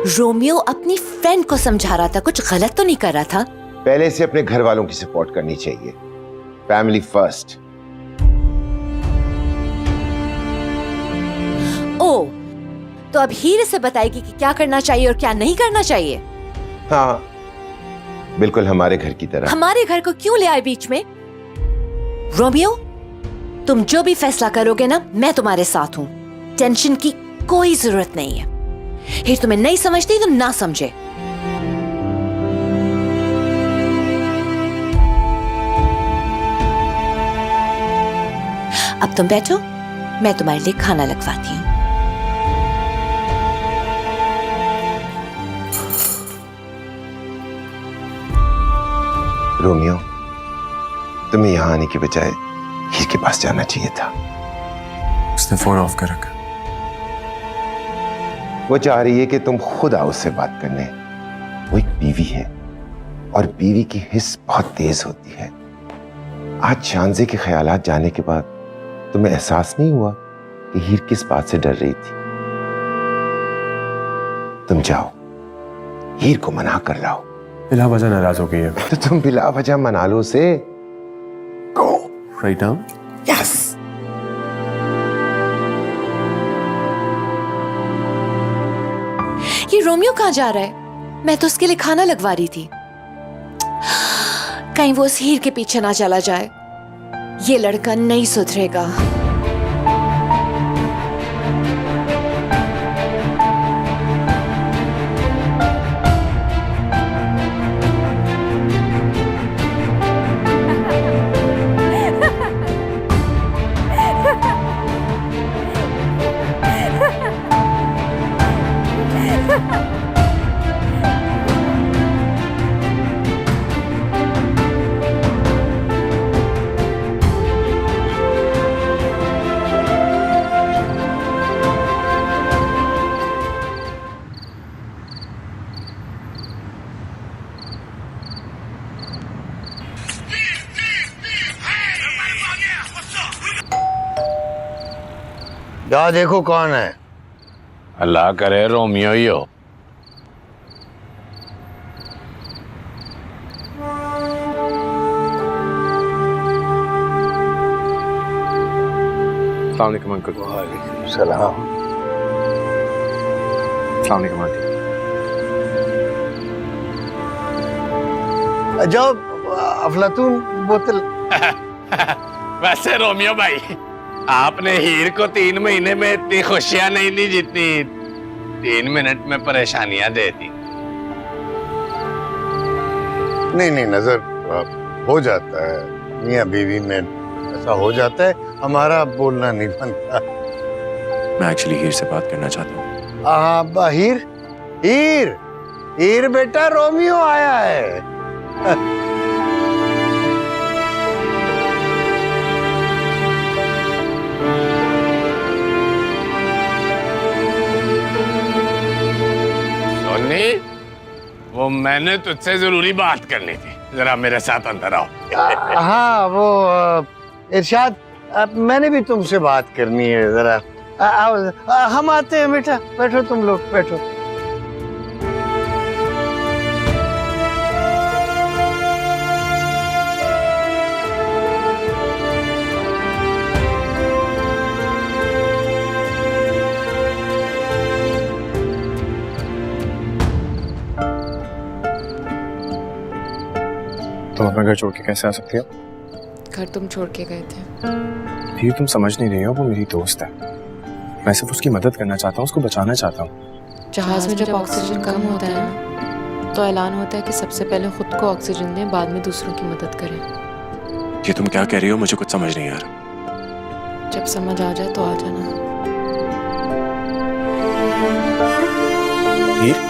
Romeo अपनी friend को समझा रहा था, कुछ गलत तो नहीं कर रहा था। पहले से अपने घर वालों की सपोर्ट करनी चाहिए, फैमिली फर्स्ट। ओ, तो अब हीर से बताएगी कि क्या करना चाहिए और क्या नहीं करना चाहिए। हाँ, बिल्कुल हमारे घर की तरह। हमारे घर को क्यों ले आए बीच में? रोमियो, तुम जो भी फैसला करोगे ना, मैं तुम्हारे साथ हूं। टेंशन की कोई जरूरत नहीं है। हीर तुम्हें नहीं समझती तो ना समझे। अब तुम बैठो, मैं तुम्हारे लिए खाना लगवाती हूँ। रोमियो, तुम्हें यहां आने की बजाय हीर के पास जाना चाहिए था। उसने फोन ऑफ कर रखा। वो चाह रही है कि तुम खुद आओ उससे बात करने। वो एक बीवी है और बीवी की हिस्स बहुत तेज होती है। आज शानजे के ख्यालात जाने के बाद तुम्हें एहसास नहीं हुआ कि हीर किस बात से डर रही थी? तुम जाओ, हीर को मना कर लाओ। बिला वजह नाराज हो गई है। तो तुम बिला वजह मना लो उसे। Go right now. यस। ये रोमियो कहाँ जा रहा है? मैं तो उसके लिए खाना लगवा रही थी। कहीं वो उस हीर के पीछे ना चला जाए। ये लड़का नहीं सुधरेगा। जा देखो कौन है। अल्लाह करे रोमियो ही हो। अस्सलाम वालेकुम अंकल। वालेकुम सलाम। अस्सलाम वालेकुम आंटी। जाओ अफलातून बोतल। वैसे रोमियो भाई, आपने हीर को 3 महीने में इतनी खुशियां नहीं दी जितनी 3 मिनट में परेशानियां दे दी। नहीं नजर हो जाता है, मियाँ बीवी में ऐसा हो जाता है। हमारा बोलना नहीं बनता। मैं एक्चुअली हीर से बात करना चाहता हूँ। हीर हीर हीर बेटा, रोमियो आया है। सोनी, वो मैंने तुझसे जरूरी बात करनी थी। जरा मेरे साथ अंदर आओ। हाँ वो इरशाद, मैंने भी तुमसे बात करनी है जरा। हम आते हैं बेटा, बैठो तुम लोग बैठो। तुम अपना घर छोड़ के कैसे आ सकती हो? घर तुम छोड़ के गए थे। हीर, तुम समझ नहीं रही हो, वो मेरी दोस्त है। मैं सिर्फ उसकी मदद करना चाहता हूँ, उसको बचाना चाहता हूँ। जहाज में जब ऑक्सीजन कम होता है ना, तो ऐलान होता है कि सबसे पहले खुद को ऑक्सीजन दें, बाद में दूसरों की मदद करें। ये तुम क्या कह रही हो? मुझे कुछ समझ नहीं आ रहा। जब समझ आ जाए तो आ जाना। हीर,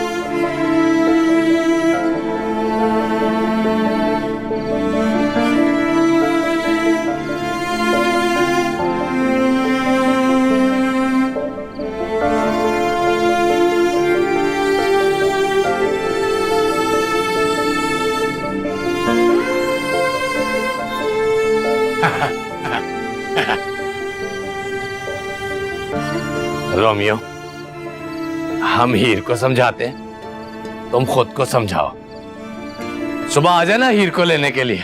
रोमियो, हम हीर को समझाते हैं तुम खुद को समझाओ। सुबह आ जाना हीर को लेने के लिए।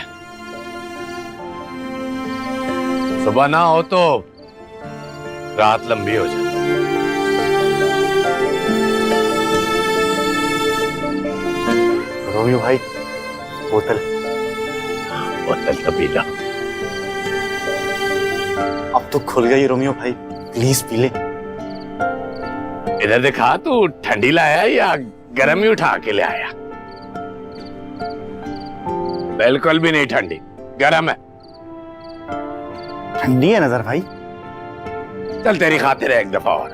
सुबह ना हो तो रात लंबी हो जाए। रोमियो भाई, बोतल। बोतल तो पी लो। अब तो खुल गई रोमियो भाई, प्लीज पी ले। इधर दिखा, तू ठंडी लाया या गर्म ही उठा के ले आया? बिल्कुल भी नहीं ठंडी, गर्म है। ठंडी है नजर भाई। चल तेरी खातिर एक दफा और।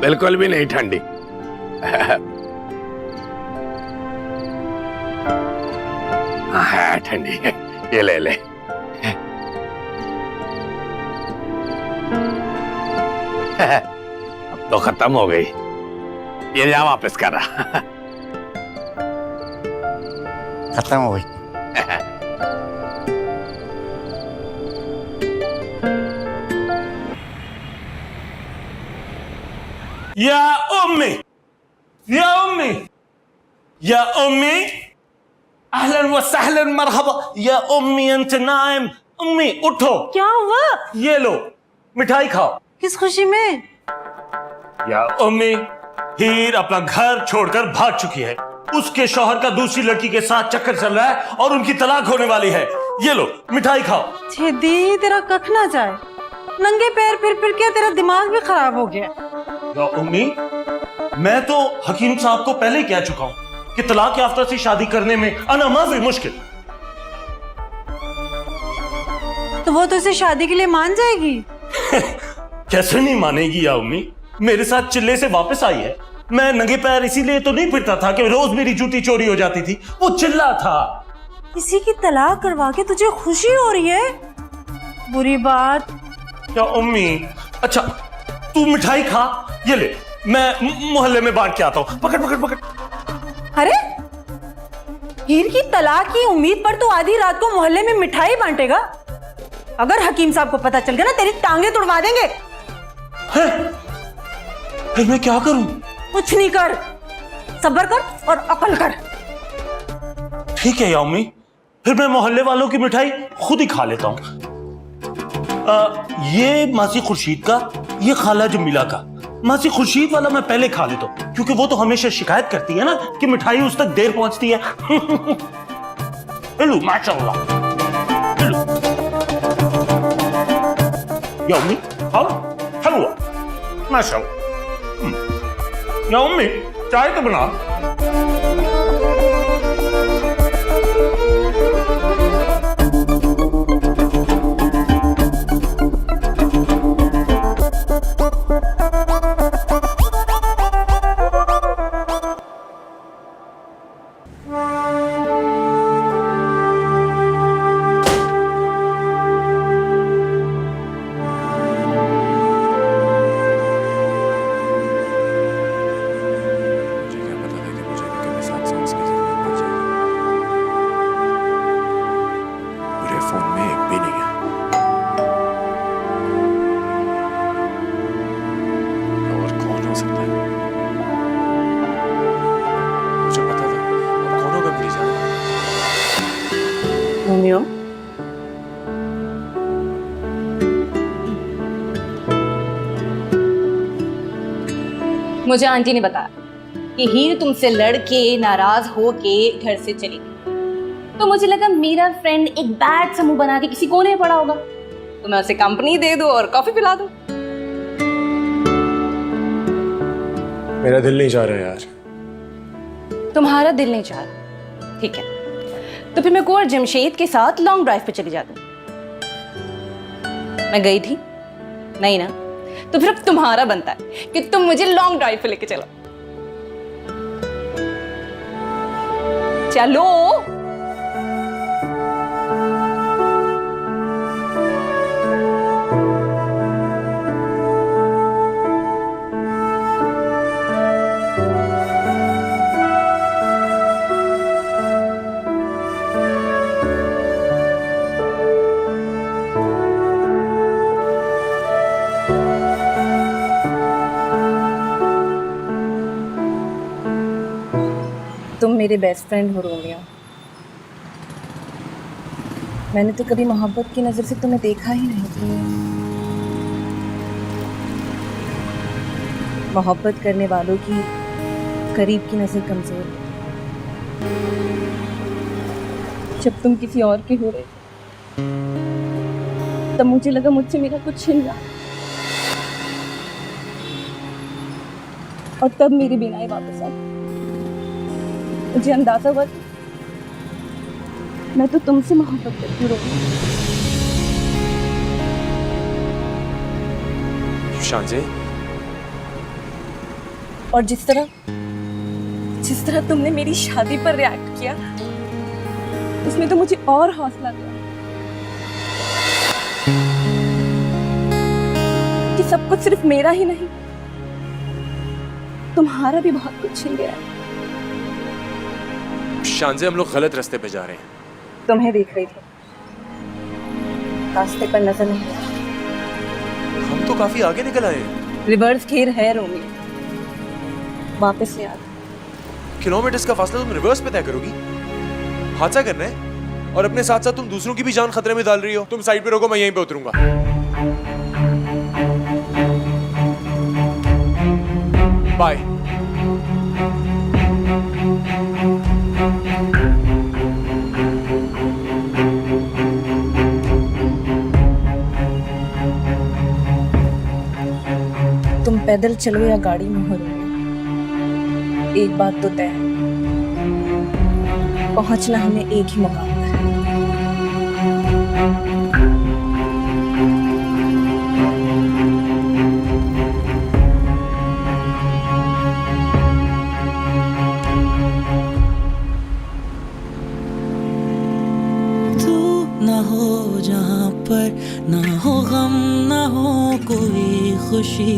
बिल्कुल भी नहीं ठंडी। हाँ है ठंडी है, ये ले ले। अब तो खत्म हो गई, ये जा वापस कर रहा। खत्म हो गई। या उम्मी, या उम्मी, या उम्मी, अहलन व सहलन मरहबा, या उम्मी अंत नाइम। उम्मी उठो। क्या हुआ? ये लो मिठाई खाओ। किस खुशी में? या उम्मी, हीर अपना घर छोड़कर भाग चुकी है। उसके शौहर का दूसरी लड़की के साथ चक्कर चल रहा है और उनकी तलाक होने वाली है। ये लो मिठाई खाओ। छेदी तेरा कख ना जाए। नंगे पैर फिर फिर के तेरा दिमाग भी खराब हो गया। या उम्मी, मैं तो हकीम साहब को पहले ही कह चुका हूं कि तलाक याफ्ता से शादी करने में अनामाफी मुश्किल। तो वो तो इसे शादी के लिए मान जाएगी? कैसे नहीं मानेगी या उम्मी? मेरे साथ चिल्ले से वापस आई है। मैं नंगे पैर इसीलिए तो नहीं फिरता था कि रोज मेरी जूती चोरी हो जाती थी। वो चिल्ला था। किसी की तलाक करवा के तुझे खुशी हो रही है? बुरी बात। क्या उम्मी? अच्छा तू मिठाई खा, ये ले, मैं मोहल्ले में बांट के आता हूँ। पकड़ पकड़ पकड़। अरे हीर की तलाक की उम्मीद पर तू आधी रात को मोहल्ले में मिठाई बांटेगा? अगर हकीम साहब को पता चल गया ना, तेरी टांगे तुड़वा देंगे। फिर मैं क्या करूं? कुछ नहीं कर, सब्र कर और अकल कर। ठीक है या उम्मी, फिर मैं मोहल्ले वालों की मिठाई खुद ही खा लेता हूं। ये मासी खुर्शीद का, ये खाला जमीला का। मासी खुर्शीद वाला मैं पहले खा लेता हूं, क्योंकि वो तो हमेशा शिकायत करती है ना कि मिठाई उस तक देर पहुंचती है। हेलो माशाल्लाह। हेलो या उम्मी, खाओ हलवा माशाल्लाह। या उम्मी, चाय तो बना। रोमियो, मुझे आंटी ने बताया कि हीर तुमसे लड़के नाराज होके घर से चली गई। तो मुझे लगा मेरा फ्रेंड एक बैड सा मुंह बना के किसी कोने में पड़ा होगा, तो मैं उसे कंपनी दे दूं और कॉफी पिला दूं। मेरा दिल नहीं चाह रहा यार। तुम्हारा दिल नहीं चाह रहा, ठीक है, तो फिर मैं कुंवर जमशेद के साथ लॉन्ग ड्राइव पे चली जाती। मैं गई थी नहीं ना, तो फिर अब तुम्हारा बनता है कि तुम मुझे लॉन्ग ड्राइव पे लेके चलो। चलो। तुम मेरे बेस्ट फ्रेंड हो रोमियो। मैंने तो कभी मोहब्बत की नज़र से तुम्हें देखा ही नहीं था। मोहब्बत करने वालों की करीब की नज़र कमज़ोर है। जब तुम किसी और के हो रहे थे तब मुझे लगा मुझसे मेरा कुछ छिन रहा, और तब मेरी बीनाई वापस आई। मुझे अंदाजा हुआ कि मैं तो तुमसे मोहब्बत करती हूँ। शांजे, और जिस तरह तुमने मेरी शादी पर रिएक्ट किया, उसमें तो मुझे और हौसला दिया कि सब कुछ सिर्फ मेरा ही नहीं, तुम्हारा भी बहुत कुछ छिन गया है। शांजे, हम लोग गलत रास्ते पे जा रहे हैं। तुम्हें देख रही थी, रास्ते पर नजर नहीं आया। हम तो काफी आगे निकल आए। रिवर्स घेर है रोमियो, वापस से आ। किलोमीटर्स का फासला तुम रिवर्स पे तय करोगी? हादसा करना है, और अपने साथ साथ तुम दूसरों की भी जान खतरे में डाल रही हो। तुम साइड पे रोको, मैं यहीं पे उतरूंगा। बाय। तुम पैदल चलो या गाड़ी में हो, एक बात तो तय है, पहुंचना हमें एक ही मुकाम पर है। तू ना हो जहाँ पर ना हो गम, ना हो कोई खुशी,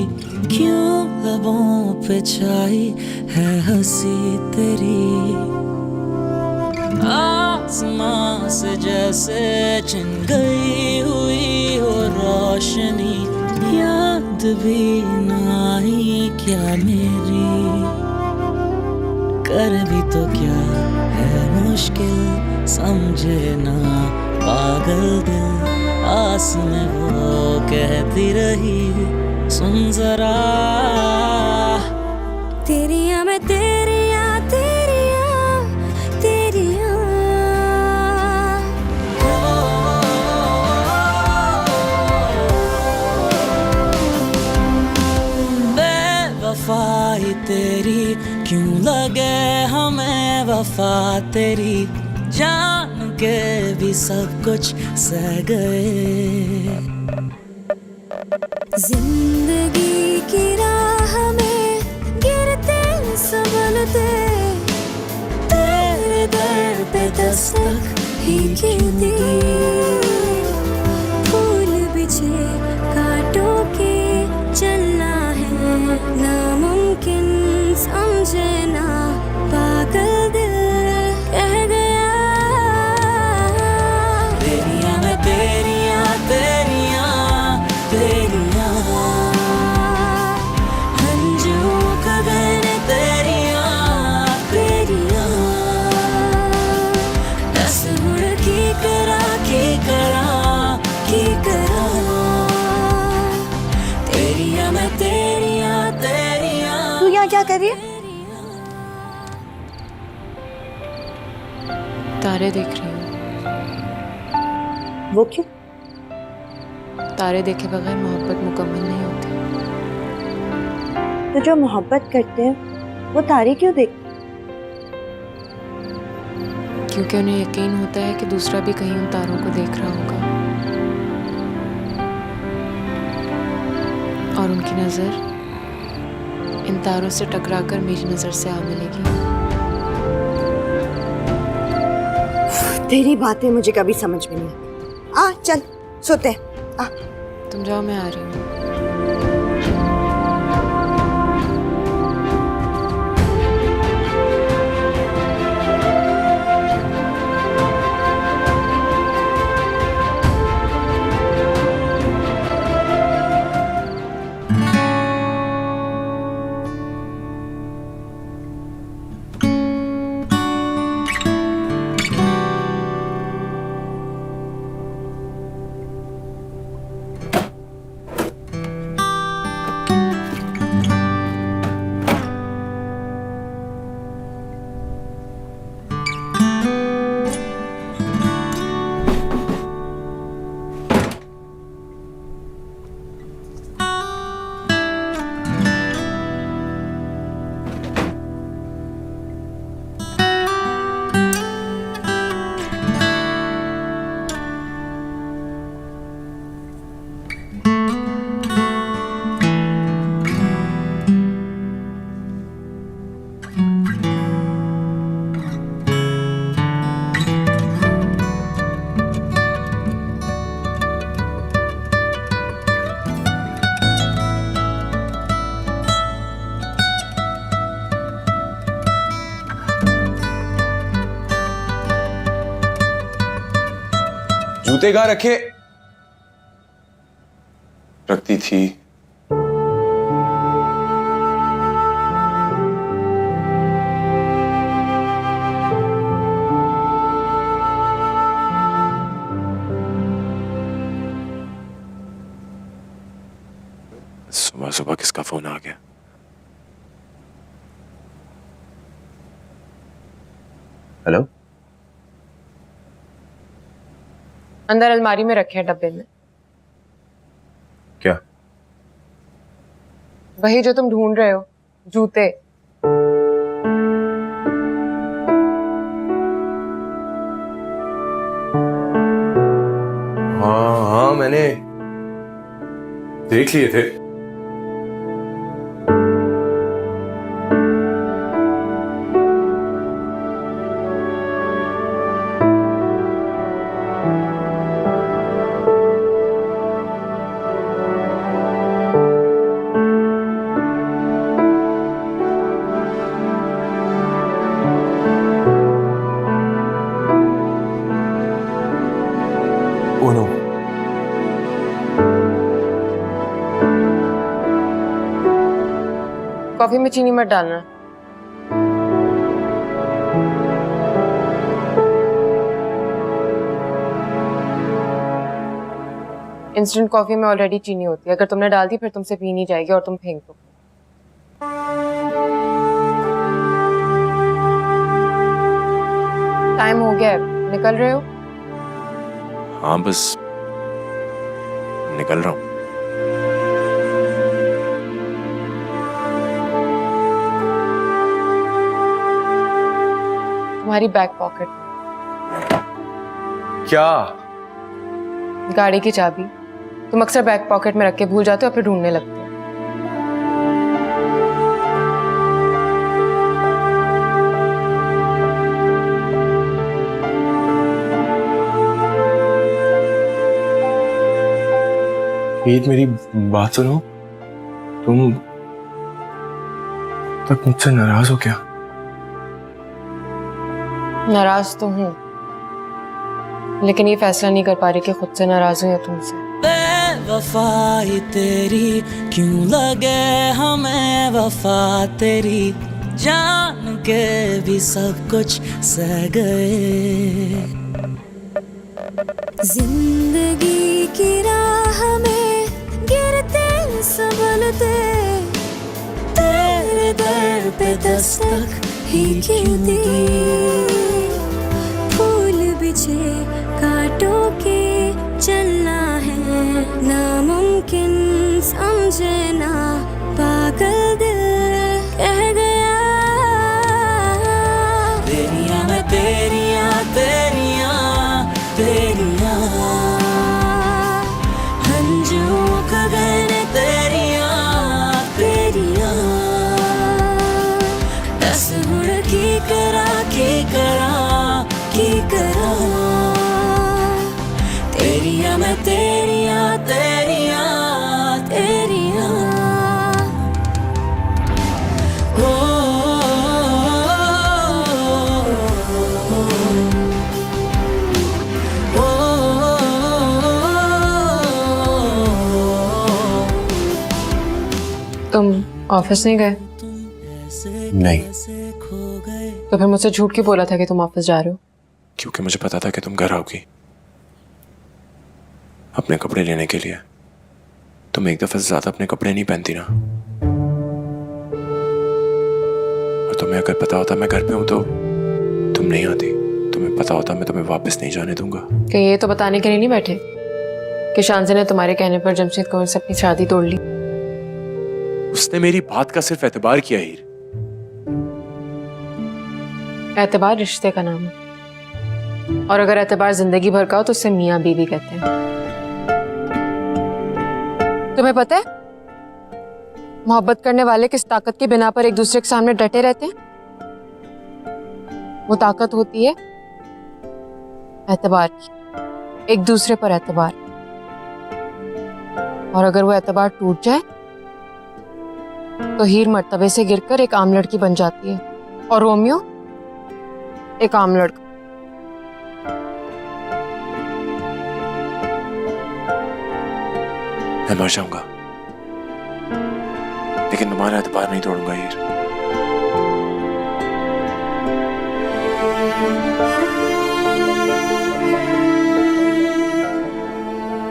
क्यों लबों पे छाई है हंसी तेरी। आसमां से जैसे छिन गई हुई हो रोशनी, याद भी ना आई क्या मेरी। कर भी तो क्या है मुश्किल, समझे ना पागल दिल। आस में वो कहती रही, सुन जरा, तेरिया मैं तेरिया तेरिया तेरिया। बेवफाई तेरी क्यों लगे हमें वफा तेरी, जान के भी सब कुछ सह गए। जिंदगी की राह में गिरते संभलते, तेरे दर पे दस्तक ही क्यों दी। फूल बिछे कांटों के चलना है नामुमकिन, समझे ना पागल दिल कह गया। तेरिया मैं तेरिया तेरिया तेरिया, हंजुओं का घर तेरिया तेरिया। दस मुड़ की करा तेरिया मैं तेरिया तेरिया। तू यहाँ क्या कर रही है? तारे देख रही हूँ। वो क्यों? तारे देखे बगैर मोहब्बत मुकम्मल नहीं होती। तो जो मोहब्बत करते हैं वो तारे क्यों देखते? क्योंकि उन्हें यकीन होता है कि दूसरा भी कहीं उन तारों को देख रहा होगा, और उनकी नज़र इन तारों से टकराकर मेरी नज़र से आ मिलेगी। तेरी बातें मुझे कभी समझ में नहीं आती। आ चल सोते हैं। आ तुम जाओ, मैं आ रही हूँ। जूते कहाँ रखे? रखती थी। सुबह सुबह किसका फोन आ गया? हेलो। अंदर अलमारी में रखे हैं डब्बे में। क्या? वही जो तुम ढूंढ रहे हो, जूते। हाँ, मैंने देख लिए थे। Oh no. कॉफी में चीनी मत डालना। इंस्टेंट कॉफी में ऑलरेडी चीनी होती है, अगर तुमने डाल दी फिर तुमसे पी नहीं जाएगी और तुम फेंक दो। टाइम हो गया है, निकल रहे हो? हाँ, बस निकल रहा हूँ। तुम्हारी बैक पॉकेट। क्या? गाड़ी की चाबी। तुम अक्सर बैक पॉकेट में रख के भूल जाते हो और फिर ढूंढने लगते हो। ईद, मेरी बात सुनो। तुम तक मुझसे नाराज हो क्या? नाराज तो हूँ, लेकिन ये फैसला नहीं कर पा रही कि खुद से नाराज हूँ या तुमसे। बेवफाई तेरी क्यों लगे हमें वफा तेरी, जान के भी सब कुछ सह गए। जिंदगी की राह में गिरते संभलते, तेरे दर पे दस्तक ही क्यों दी। फूल बिछे कांटों के चलना है नामुमकिन, समझे ना पागल दिल कह गया। तेरिया मैं तेरिया तेरिया तेरिया, हंजुओं का गए तेरिया तेरिया। दस मुड़ की करा तेरिया मैं तेरिया तेरिया तेरिया। ओ, तुम ऑफिस नहीं गए? नहीं। तो फिर मुझसे झूठ क्यों बोला था कि तुम ऑफिस जा रहे हो? क्योंकि मुझे पता था कि तुम घर आओगी अपने कपड़े लेने के लिए। तुम एक दफे से ज्यादा अपने कपड़े नहीं पहनती ना, और तुम्हें अगर पता होता मैं घर पे हूं तो तुम नहीं आती। तुम्हें पता होता मैं तुम्हें वापस नहीं जाने दूंगा। कि ये तो बताने के लिए नहीं बैठे कि शानज़े ने तुम्हारे कहने पर जमशेद कौर से अपनी शादी तोड़ ली? उसने मेरी बात का सिर्फ एतबार किया हीर। एतबार रिश्ते का नाम है, और अगर एतबार जिंदगी भर का हो तो उससे मियाँ बीवी कहते हैं। तुम्हें पता है मोहब्बत करने वाले किस ताकत की बिना पर एक दूसरे के सामने डटे रहते हैं? वो ताकत होती है एतबार की, एक दूसरे पर एतबार। और अगर वो एतबार टूट जाए तो हीर मर्तबे से गिरकर एक आम लड़की बन जाती है, और रोमियो एक आम लड़का। मैं मर जाऊंगा, लेकिन तुम्हारा एतबार नहीं तोड़ूंगा हीर।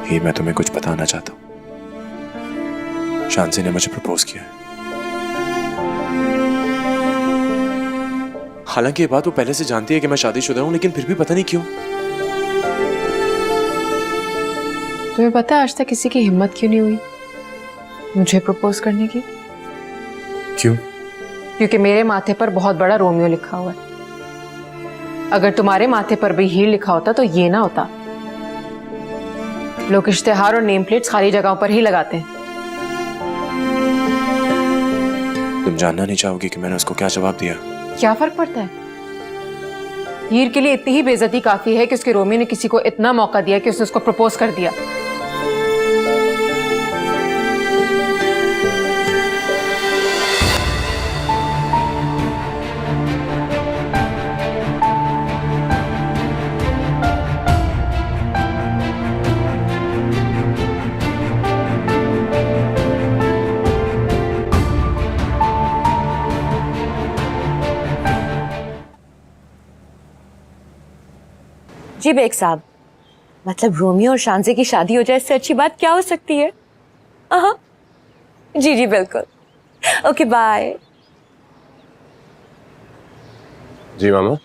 हीर, मैं तुम्हें कुछ बताना चाहता हूं। शांति ने मुझे प्रपोज किया है। हालांकि ये बात वो पहले से जानती है कि मैं शादीशुदा हूं, लेकिन फिर भी पता नहीं क्यों। तुम्हें पता है आज तक किसी की हिम्मत क्यों नहीं हुई मुझे प्रपोज करने की? क्यों? क्योंकि मेरे माथे पर बहुत बड़ा रोमियो लिखा हुआ है। अगर तुम्हारे माथे पर भी हीर लिखा होता तो ये ना होता। लोग इश्तेहार और नेम प्लेट्स खाली जगहों पर ही लगाते हैं। तुम जानना नहीं चाहोगी कि मैंने उसको क्या जवाब दिया? क्या फर्क पड़ता है? हीर के लिए इतनी ही बेइज्जती काफी है कि उसके रोमियो ने किसी को इतना मौका दिया कि उसने उसको प्रपोज कर दिया। जी बेग साहब, मतलब रोमियो और शांजे की शादी हो जाए, इससे अच्छी बात क्या हो सकती है? हाँ जी जी बिल्कुल। Okay bye. जी मामा,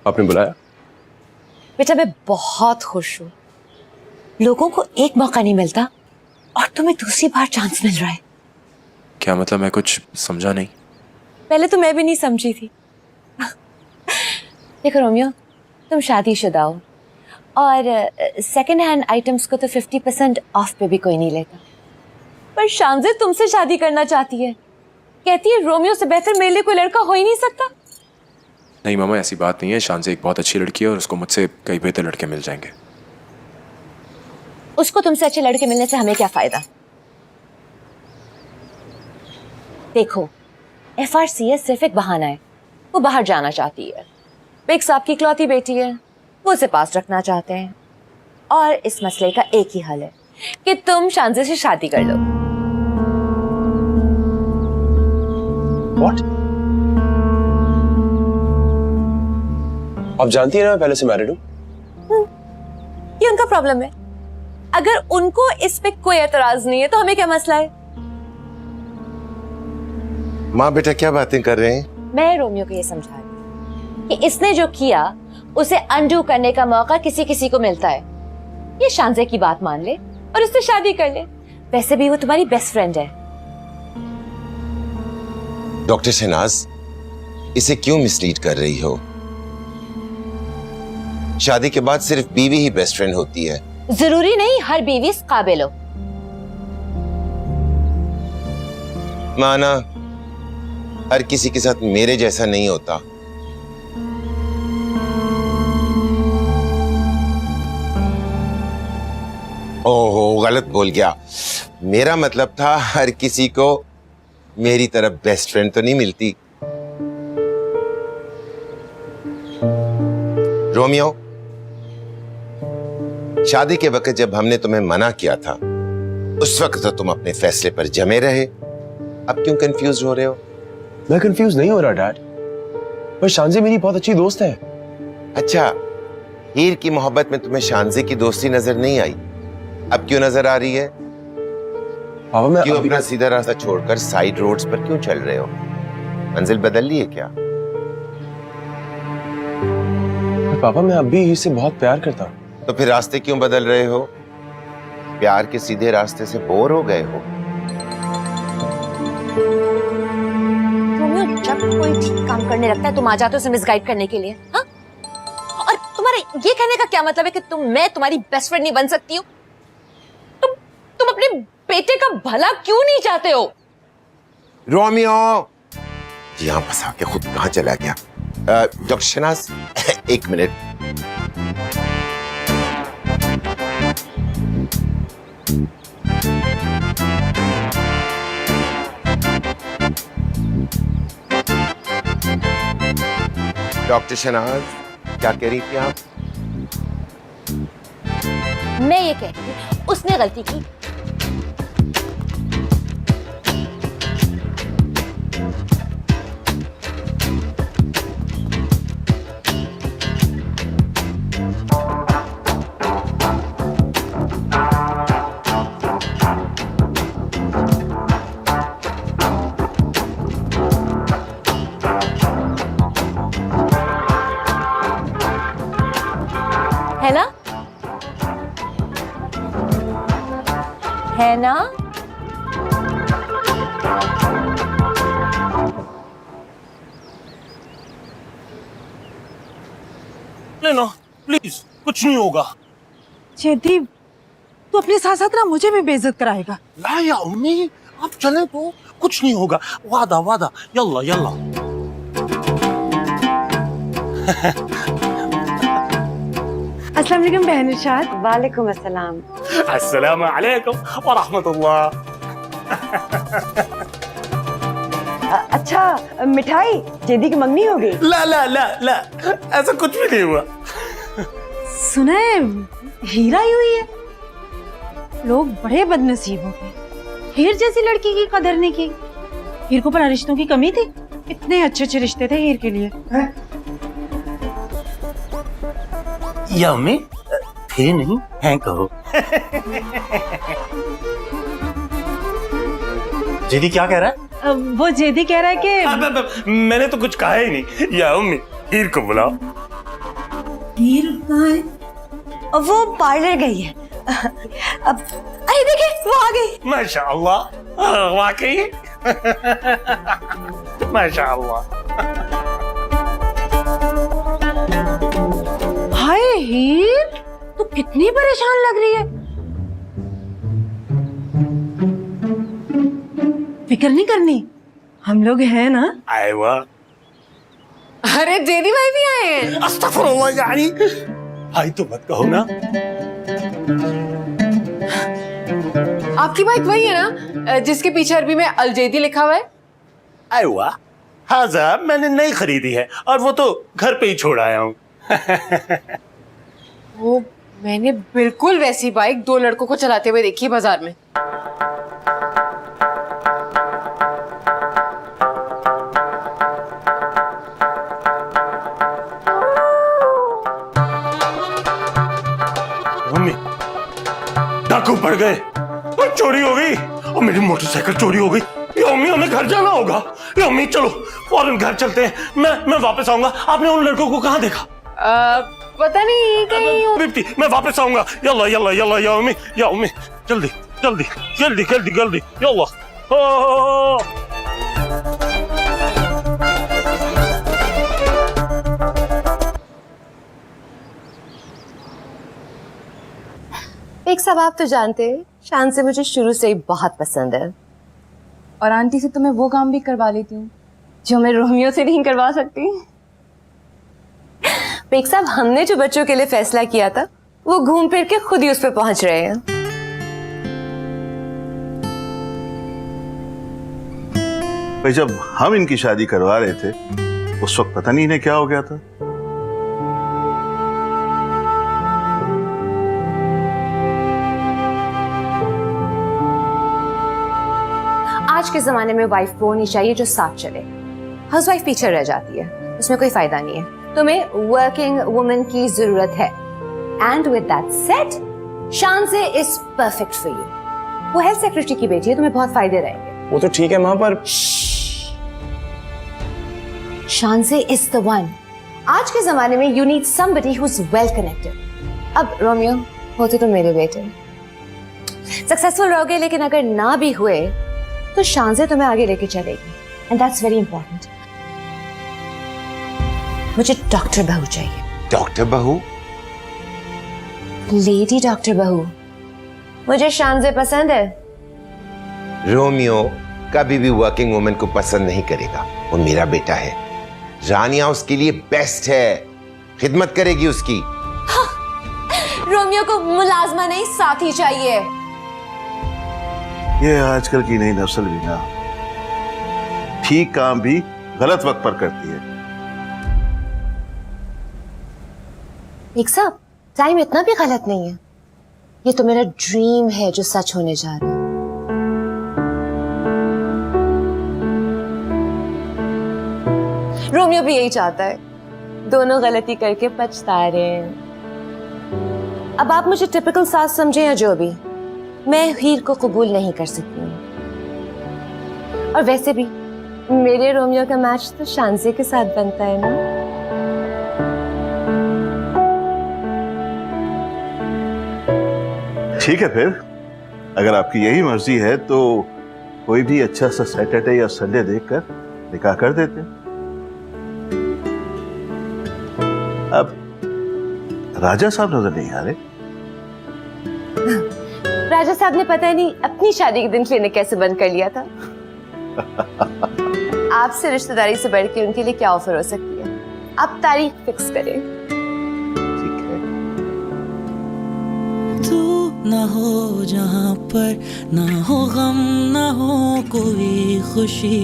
आपने बुलाया? बेटा मैं बहुत खुश हूँ। लोगों को एक मौका नहीं मिलता और तुम्हें दूसरी बार चांस मिल रहा है। क्या मतलब? मैं कुछ समझा नहीं। पहले तो मैं भी नहीं समझी थी। देखो रोमियो, तुम शादीशुदा हो और सेकंड हैंड आइटम्स को तो 50% ऑफ पे भी कोई नहीं लेता। पर शांजे तुमसे शादी करना चाहती है, कहती है रोमियो से बेहतर मेरे लिए कोई लड़का हो ही नहीं सकता। नहीं मामा, ऐसी बात नहीं है। शांजे एक बहुत अच्छी लड़की है और उसको मुझसे कई बेहतर लड़के मिल जाएंगे। उसको तुमसे अच्छे लड़के मिलने से हमें क्या फायदा? देखो, FRCS सिर्फ एक बहाना है। वो बाहर जाना चाहती है, बेग साहब की इकलौती बेटी है, वो उसे पास रखना चाहते हैं और इस मसले का एक ही हल है कि तुम शांजे से शादी कर लो। What? आप जानती हैं ना मैं पहले से मैरिड हूँ। ये उनका प्रॉब्लम है। अगर उनको इस पे कोई एतराज नहीं है तो हमें क्या मसला है? माँ बेटा क्या बातें कर रहे हैं? मैं रोमियो को ये समझा रही हूं कि इसने जो किया उसे अनडू करने का मौका किसी किसी को मिलता है। ये शांजे की बात मान ले और उससे शादी कर ले। वैसे भी वो तुम्हारी बेस्ट फ्रेंड है। डॉक्टर शहनाज, इसे क्यों मिसलीड कर रही हो? शादी के बाद सिर्फ बीवी ही बेस्ट फ्रेंड होती है। जरूरी नहीं हर बीवी इस काबिल हो। माना हर किसी के साथ मेरे जैसा नहीं होता। ओहो, गलत बोल गया। मेरा मतलब था हर किसी को मेरी तरफ बेस्ट फ्रेंड तो नहीं मिलती। रोमियो, शादी के वक्त जब हमने तुम्हें मना किया था उस वक्त तो तुम अपने फैसले पर जमे रहे। अब क्यों कंफ्यूज हो रहे हो? मैं कंफ्यूज नहीं हो रहा डैड, पर शांजे मेरी बहुत अच्छी दोस्त है। अच्छा, हीर की मोहब्बत में तुम्हें शांजे की दोस्ती नजर नहीं आई, अब क्यों नजर आ रही है? पापा मैं क्यों अपना सीधा रास्ता छोड़कर साइड रोड्स पर क्यों चल रहे हो? मंजिल बदल ली है क्या? पापा मैं अभी हीर से बहुत प्यार करता हूँ। तो फिर रास्ते क्यों बदल रहे हो? प्यार के सीधे रास्ते से बोर हो गए हो? रोमियो जब कोई ठीक काम करने लगता है तुम आ जाते हो उसे मिसगाइड करने के लिए। हाँ? और तुम्हारे ये कहने का क्या मतलब है कि मैं तुम्हारी बेस्ट फ्रेंड नहीं बन सकती हूँ? तुम अपने बेटे का भला क्यों नहीं चाहते हो? रोमियो यहां फंसा के खुद कहां चला गया? डॉक्टर शहनाज एक मिनट। डॉक्टर शहनाज क्या कह रही थी आप? मैं ये कह रही थी उसने गलती की है ना? लेना प्लीज, कुछ नहीं होगा। जयदीप, तू अपने साथ साथ ना मुझे भी बेइज्जत कराएगा। ला या उम्मी, आप चले तो कुछ नहीं होगा। वादा वादा, यल्ला यल्ला। अस्सलाम वालेकुम बहन इरशाद। वालेकुम अस्सलाम। अस्सलाम वालेकुम व रहमतुल्लाह। अच्छा, मिठाई जेदी की मंगनी हो गई? ला ला ला ला, ऐसा कुछ भी नहीं हुआ। सुना है हीरा आई हुई है। लोग बड़े बदनसीब हो गए, हीर जैसी लड़की की कदर नहीं की। हीर को पता रिश्तों की कमी थी, इतने अच्छे अच्छे रिश्ते थे हीर के लिए। या उम्मी, थे नहीं हैं कहो। जेदी क्या कह रहा है? वो जेदी कह रहा है कि मैंने तो कुछ कहा ही नहीं। या उम्मी, हीर को बुलाओ। हीर कहाँ है? वो पार्लर गई है। अब अरे देखिए, वो आ गई। माशाअल्लाह, वाकई माशाअल्लाह। हाय हीर, तू कितनी परेशान लग रही है। फिक्र नहीं करनी, हम लोग हैं ना। आए वाह। अरे जेदी भाई भी आए हैं। अस्तगफुरुल्लाह, यानी भाई तो मत कहो ना। आपकी बाइक वही है ना जिसके पीछे अरबी में अलजेदी लिखा हुआ है? आए वाह, हाजा मैंने नई खरीदी है और वो तो घर पे ही छोड़ आया हूँ। वो मैंने बिल्कुल वैसी बाइक 2 लड़कों को चलाते हुए देखी है बाजार में। मम्मी, डाकू पड़ गए और चोरी हो गई और मेरी मोटरसाइकिल चोरी हो गई। ये मम्मी, हमें घर जाना होगा। ये मम्मी, चलो फौरन घर चलते हैं। मैं वापस आऊंगा। आपने उन लड़कों को कहाँ देखा? पता नहीं कहीं। बिप्ती, मैं वापस आऊंगा। यल्ला यल्ला यल्ला, या मम्मी जल्दी जल्दी जल्दी जल्दी जल्दी, यल्ला। एक सब आप तो जानते हैं, शान से मुझे शुरू से ही बहुत पसंद है। और आंटी से तो मैं वो काम भी करवा लेती हूँ जो मैं रोमियो से नहीं करवा सकती। पेक साहब, हमने जो बच्चों के लिए फैसला किया था वो घूम फिर के खुद ही उस पर पहुंच रहे हैं। भाई, जब हम इनकी शादी करवा रहे थे उस वक्त पता नहीं इन्हें क्या हो गया था। आज के जमाने में वाइफ को होनी चाहिए जो साथ चले। हाउसवाइफ पीछे रह जाती है, उसमें कोई फायदा नहीं है। तुम्हें वर्किंग वुमन की जरूरत है। And with that said, Shanzay is perfect for you. वो हेल्थ सेक्रेटरी की बेटी है, तुम्हें बहुत फायदे रहेंगे। वो तो ठीक है माँ, पर शानज़े इज द वन। आज के जमाने में you need somebody who is well connected. अब रोमियो होते तो मेरे बेटे सक्सेसफुल रहोगे, लेकिन अगर ना भी हुए तो शानज़े तुम्हें आगे लेके चलेगी। And that's very important. मुझे डॉक्टर बहू चाहिए। डॉक्टर बहू? लेडी डॉक्टर बहू। मुझे शानज़े पसंद है। रोमियो कभी भी वर्किंग वुमन को पसंद नहीं करेगा। वो मेरा बेटा है। रानिया उसके लिए बेस्ट है, खिदमत करेगी उसकी। रोमियो को मुलाजमा नहीं, साथी चाहिए। ये आजकल की नई नस्ल भी ना ठीक काम भी गलत वक्त पर करती है। एक साहब, टाइम इतना भी गलत नहीं है। ये तो मेरा ड्रीम है जो सच होने जा रहा है। रोमियो भी यही चाहता है। दोनों गलती करके पछता रहे हैं। अब आप मुझे टिपिकल सास समझे या जो भी, मैं हीर को कबूल नहीं कर सकती हूँ। और वैसे भी मेरे रोमियो का मैच तो शानज़े के साथ बनता है ना। ठीक है फिर, अगर आपकी यही मर्जी है तो कोई भी अच्छा सा सैटरडे या संडे देखकर निकाह कर देते हैं। अब राजा साहब नजर नहीं आ रहे। राजा साहब ने पता नहीं अपनी शादी के दिन क्लिनिक कैसे बंद कर लिया था। आपसे रिश्तेदारी से बढ़ के उनके लिए क्या ऑफर हो सकती है? आप तारीख फिक्स करें। ठीक है। तू ना हो जहाँ पर ना हो गम ना हो कोई खुशी,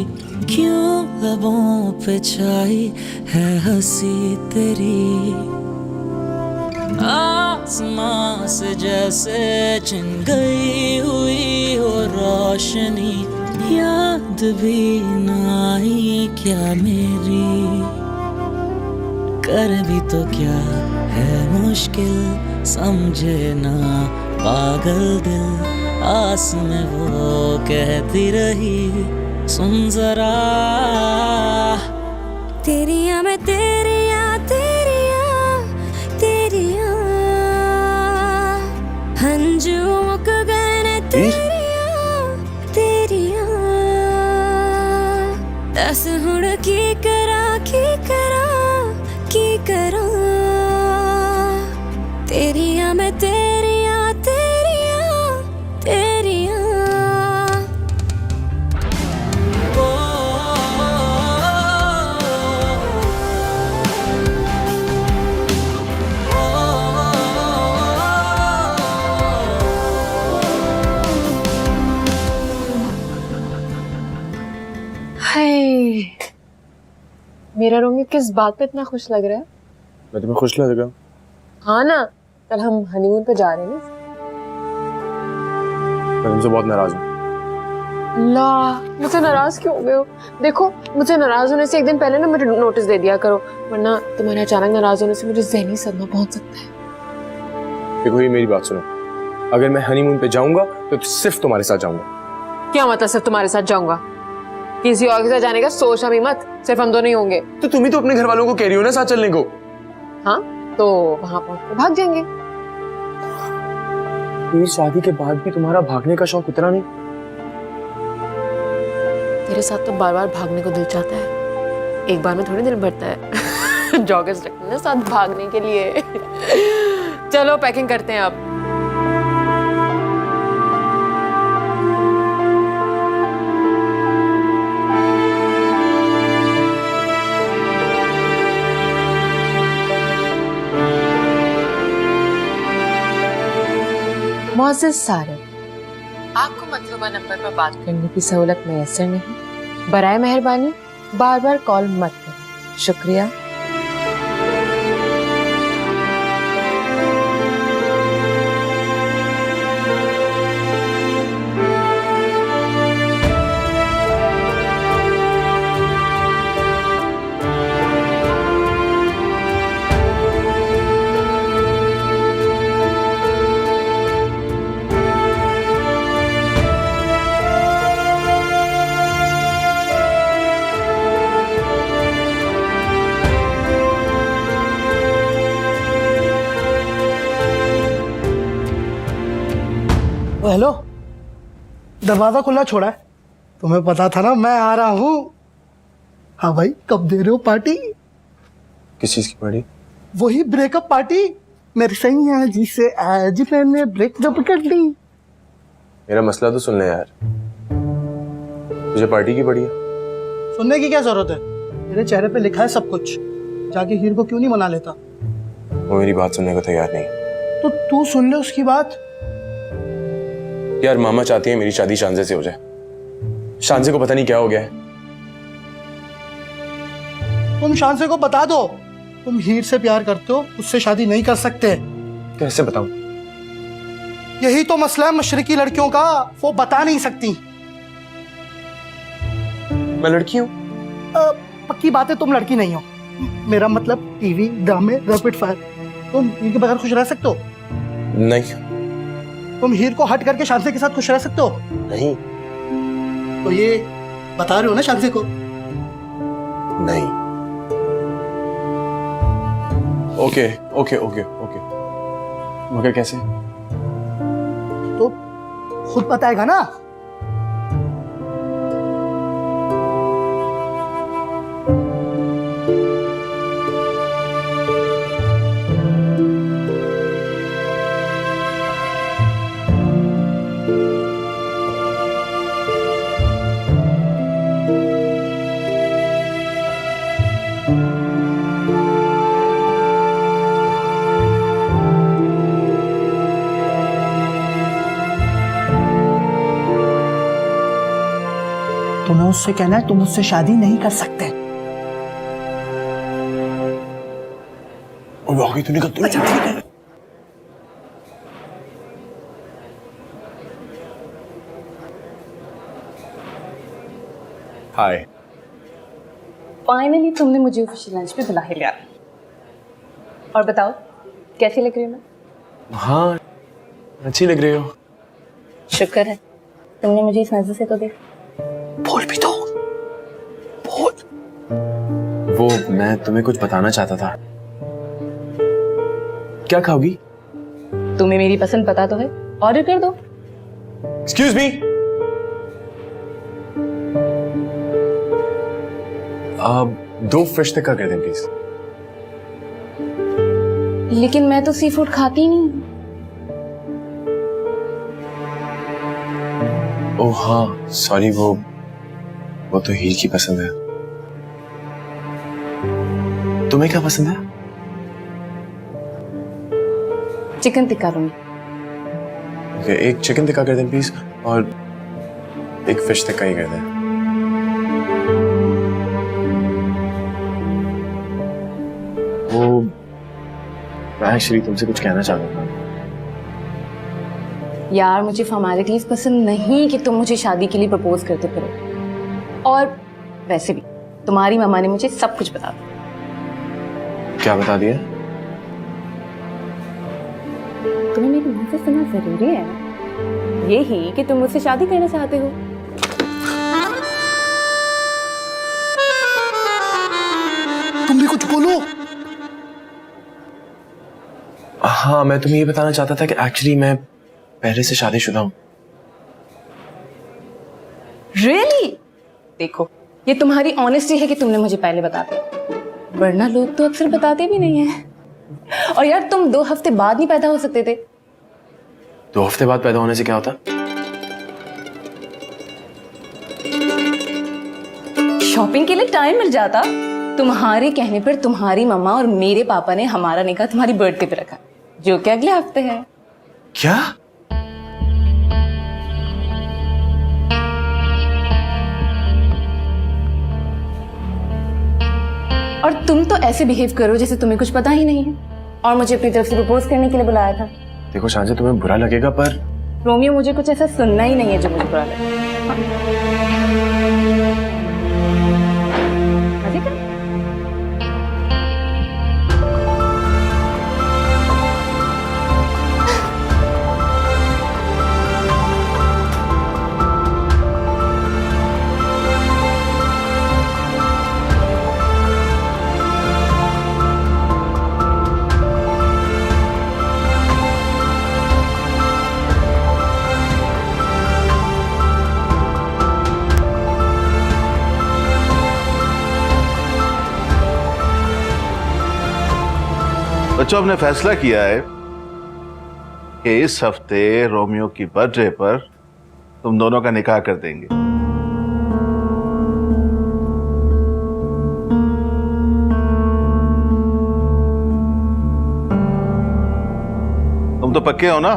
क्यों लबों पे छाई है हंसी तेरी। आसमां से जैसे छिन गई हुई हो रोशनी, याद भी ना आई क्या मेरी। कर भी तो क्या है मुश्किल समझे ना पागल दिल, आस में वो कहती रही सुन जरा। तेरिया मैं तेरिया तेरिया तेरिया हंजुओं का गाना तेरिया तेरिया दस हुण की करा तेरिया मैं तेरिया तेरिया तेरिया। हाय, मेरा रोमियो किस बात पे इतना खुश लग रहा है? मैं तुम्हें खुश लग रहा हूँ? हाँ ना, कल हम हनीमून पे जा रहे हैं ना। मैं तुमसे बहुत नाराज हूँ। ला, मुझसे नाराज क्यों हो गए हो? देखो, मुझे नाराज होने से एक दिन पहले ना मुझे नोटिस दे दिया करो, वरना तुम्हारे अचानक नाराज होने से मुझे ज़हनी सदमा पहुंच सकता है। देखो, ये मेरी बात सुनो, अगर मैं हनीमून पे जाऊंगा तो सिर्फ तुम्हारे साथ जाऊंगा। क्या मतलब सिर्फ तुम्हारे साथ जाऊंगा? किसी और के साथ जाने का सोचा भी मत, सिर्फ हम दोनों ही होंगे। तो तुम ही तो अपने घर वालों को कह रही हो ना साथ चलने को। हाँ, तो वहां पहुंच कर भाग जाएंगे। मेरी शादी के बाद भी तुम्हारा भागने का शौक उतरा नहीं? तेरे साथ तो बार बार भागने को दिल चाहता है, एक बार में थोड़ी दिल भरता है। जॉगर्स रखते हैं साथ भागने के लिए। चलो पैकिंग करते हैं अब। मोअज़्ज़ज़ सारे, आपको मतलूबा नंबर पर बात करने की सहूलत मैसर नहीं, बराए मेहरबानी बार बार कॉल मत करें। शुक्रिया। हेलो, दरवाजा खुला छोड़ा है? तुम्हें पता था ना मैं आ रहा हूँ। हाँ भाई, कब दे रहे हो पार्टी? किस चीज की पार्टी? वही ब्रेकअप पार्टी। मेरे सही है जिसे आज मैंने ब्रेकअप कर ली। मेरा मसला तो सुन ले यार, तुझे पार्टी की पड़ी है? सुनने की क्या जरूरत है? मेरे चेहरे पे लिखा है सब कुछ। जाके हीर को क्यों नहीं मना लेता? वो मेरी बात सुनने को तैयार नहीं। तो तू सुन ले उसकी बात। यार मामा चाहती है मेरी शादी शानजे से हो जाए। शानजे को पता नहीं क्या हो गया है। तुम शानजे को बता दो तुम हीर से प्यार करते हो, उससे शादी नहीं कर सकते। कैसे बताऊं? यही तो मसला है मशरकी लड़कियों का, वो बता नहीं सकती। मैं लड़की हूं? पक्की बात है, तुम लड़की नहीं हो। मेरा मतलब टीवी ड्रामे रैपिड फायर। तुम हीर के बगैर खुश रह सकते हो? नहीं। तुम हीर को हट करके शानजे के साथ खुश रह सकते हो? नहीं। तो ये बता रहे हो ना शानजे को? नहीं। ओके ओके ओके ओके, मगर कैसे? तो खुद बताएगा ना। तुम्हें उससे कहना है तुम उससे शादी नहीं कर सकते। और वाकई तो निकल अच्छा ठीक है। हाय। फाइनली तुमने मुझे ऑफिशियल लंच पे बुला ही लिया। और बताओ कैसी लग रही हूँ मैं? हाँ, अच्छी लग रही हो। शुक्र है तुमने मुझे इस नजर से तो देखा। बोल भी दो, बोल। वो मैं तुम्हें कुछ बताना चाहता था। क्या खाओगी? तुम्हें मेरी पसंद पता तो है, ऑर्डर कर दो। Excuse me. दो फिश टिक्का कर दें प्लीज। लेकिन मैं तो सी फूड खाती नहीं। ओह हाँ सॉरी, वो तो हीर की पसंद है। तुम्हें क्या पसंद है? चिकन टिक्का लूंगी। Okay, एक चिकन टिक्का कर दें प्लीज और एक फिश टिक्का ही कर दें। वो मैं एक्चुअली तुमसे कुछ कहना चाहता था। यार मुझे फॉर्मेलिटीज पसंद नहीं कि तुम मुझे शादी के लिए प्रपोज करते फिरो। और वैसे भी तुम्हारी मामा ने मुझे सब कुछ बता दिया। क्या बता दिया? तुम्हें मेरी मुंह से सुनना जरूरी है यही कि तुम मुझसे शादी करना चाहते हो। तुम भी कुछ बोलो। हाँ मैं तुम्हें ये बताना चाहता था कि एक्चुअली मैं पहले से शादीशुदा हूँ। Really? देखो ये तुम्हारी ऑनेस्टी है कि तुमने मुझे पहले बता दिया, वरना लोग तो अक्सर बताते भी नहीं हैं। और यार तुम 2 हफ्ते बाद नहीं पैदा हो सकते थे। 2 हफ्ते बाद पैदा होने से क्या होता? शॉपिंग के लिए टाइम मिल जाता। तुम्हारे कहने पर तुम्हारी मम्मा और मेरे पापा ने हमारा निकाह तुम्हारी बर्थडे पे रखा, जो कि अगले हफ्ते है। क्या? और तुम तो ऐसे बिहेव करो जैसे तुम्हें कुछ पता ही नहीं है, और मुझे अपनी तरफ से प्रपोज करने के लिए बुलाया था। देखो शांति, तुम्हें बुरा लगेगा पर रोमियो मुझे कुछ ऐसा सुनना ही नहीं है जो मुझे बुरा लगे। मजे कर। बच्चों, हमने फैसला किया है कि इस हफ्ते रोमियो की बर्थडे पर तुम दोनों का निकाह कर देंगे। तुम तो पक्के हो ना?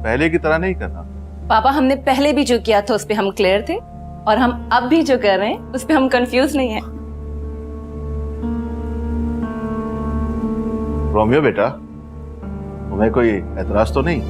पहले की तरह नहीं करना। पापा हमने पहले भी जो किया था उस पे हम क्लियर थे, और हम अब भी जो कर रहे हैं उस पे हम कंफ्यूज नहीं है। रोमियो बेटा, तुम्हें कोई एतराज तो नहीं?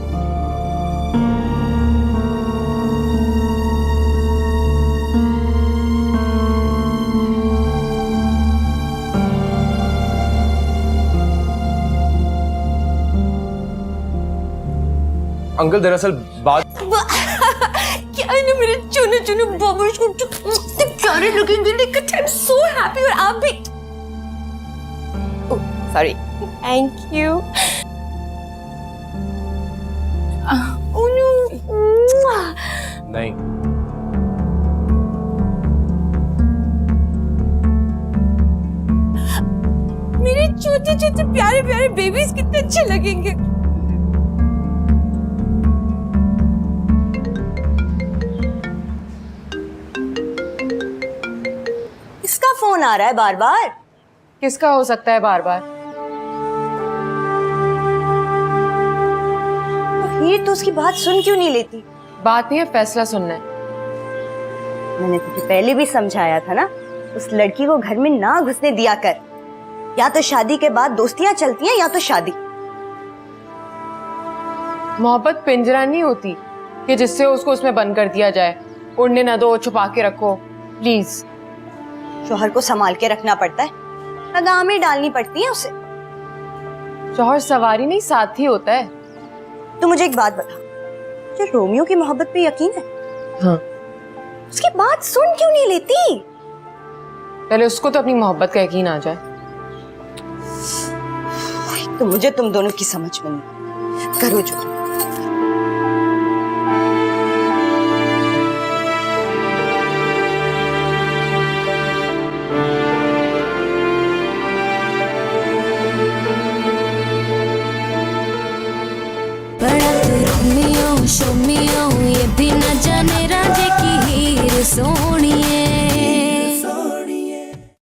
अंकल दरअसल बात क्या है ना मेरे चुने चुने बबल्स को कितने प्यारे लगेंगे, लेकिन आई एम सो हैप्पी। और आप भी। Sorry, thank you. नहीं, मेरे छोटे छोटे प्यारे प्यारे बेबीज कितने अच्छे लगेंगे। इसका फोन आ रहा है बार बार। किसका हो सकता है बार बार? तो हीर तो उसकी बात सुन क्यों नहीं लेती? बात नहीं है, फैसला सुनना है। मैंने तुझे पहले भी समझाया था ना, उस लड़की को घर में ना घुसने दिया कर। या तो शादी के बाद दोस्तियां चलती हैं या तो शादी। मोहब्बत पिंजरा नहीं होती कि जिससे उसको उसमें बंद कर दिया जाए। उड़ने ना दो, छुपा के रखो प्लीज। शोहर को संभाल के रखना पड़ता है, लगामें डालनी पड़ती है उसे। शोहर सवारी नहीं, साथी होता है। तो मुझे एक बात बता, तुझे रोमियो की मोहब्बत पे यकीन है? हाँ। उसकी बात सुन क्यों नहीं लेती? पहले उसको तो अपनी मोहब्बत का यकीन आ जाए। तो मुझे तुम दोनों की समझ में नहीं। करो जो बड़ा रोमियो शोमियो ये भी न जाने